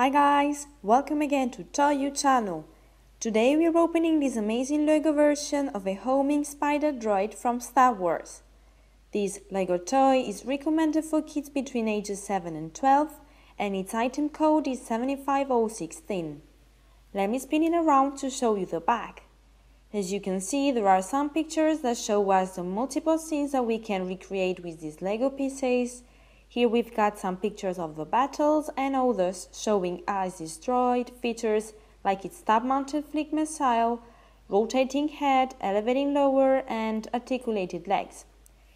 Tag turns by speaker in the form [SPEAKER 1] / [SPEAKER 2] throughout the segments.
[SPEAKER 1] Hi guys, welcome again to Toyu channel. Today we are opening this amazing Lego version of a homing spider droid from Star Wars. This Lego toy is recommended for kids between ages 7 and 12 and its item code is 75016. Let me spin it around to show you the back. As you can see, there are some pictures that show us the multiple scenes that we can recreate with these Lego pieces. Here we've got some pictures of the battles and others showing us this droid features like its tab-mounted flick missile, rotating head, elevating lower and articulated legs.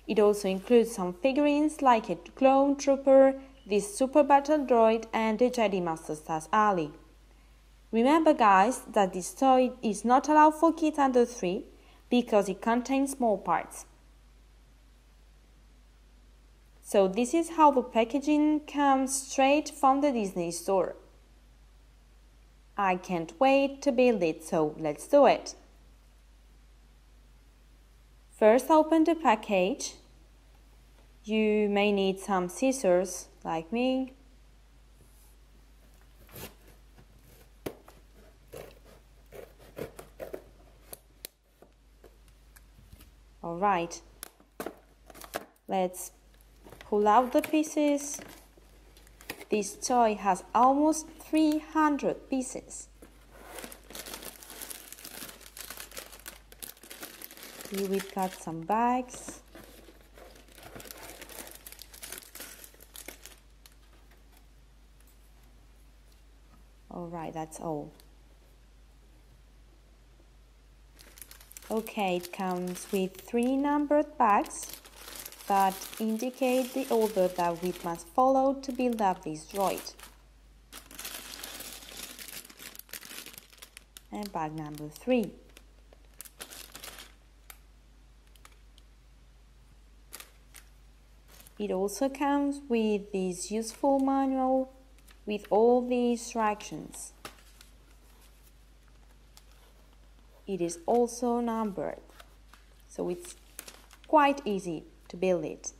[SPEAKER 1] It also includes some figurines like a Clone trooper, this Super Battle Droid and the Jedi Master Stass Allie. Remember guys that this toy is not allowed for kids under 3 because it contains small parts. So this is how the packaging comes straight from the Disney store. I can't wait to build it, so let's do it. First open the package. You may need some scissors, like me. Alright, let's pull out the pieces. This toy has almost 300 pieces. Here we've got some bags. Alright, that's all. Okay, it comes with 3 numbered bags that indicate the order that we must follow to build up this droid. And bag number 3. It also comes with this useful manual with all the instructions. It is also numbered, so it's quite easy to build it.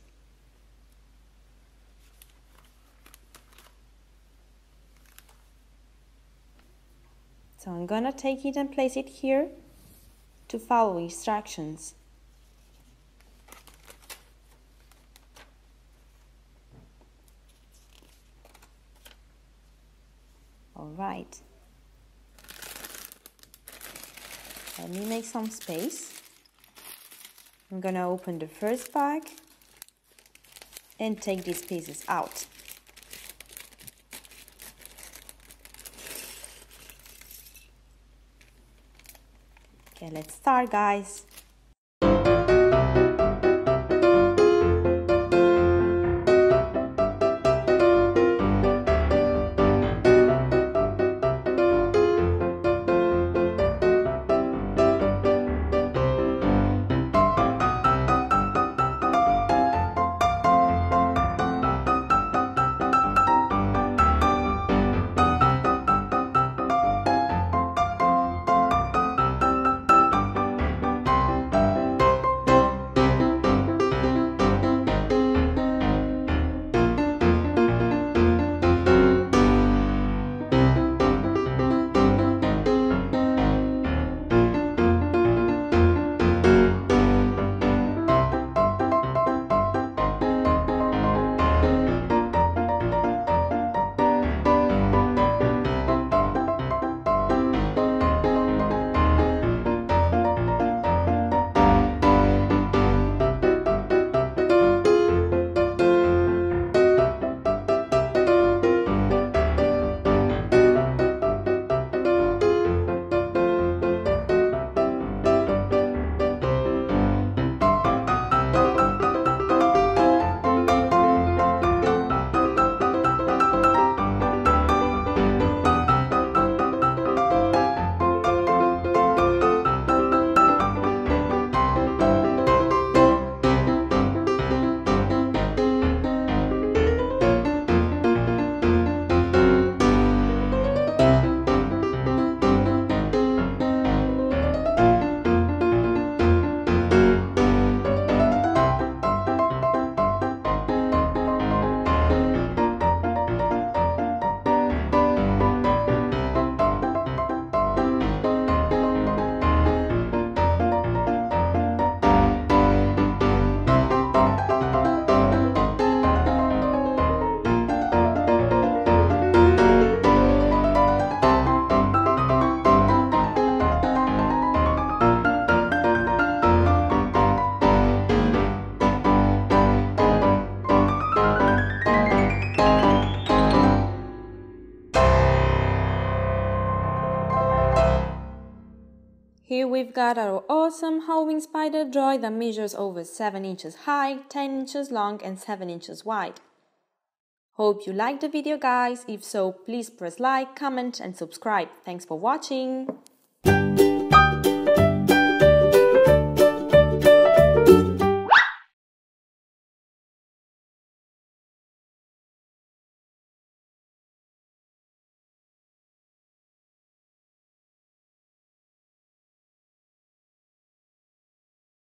[SPEAKER 1] So I'm gonna take it and place it here to follow instructions. All right. Let me make some space. I'm gonna open the first bag and take these pieces out. Okay, let's start, guys. we've got our awesome homing spider droid that measures over 7 inches high, 10 inches long and 7 inches wide. Hope you liked the video guys. If so, please press like, comment and subscribe. Thanks for watching.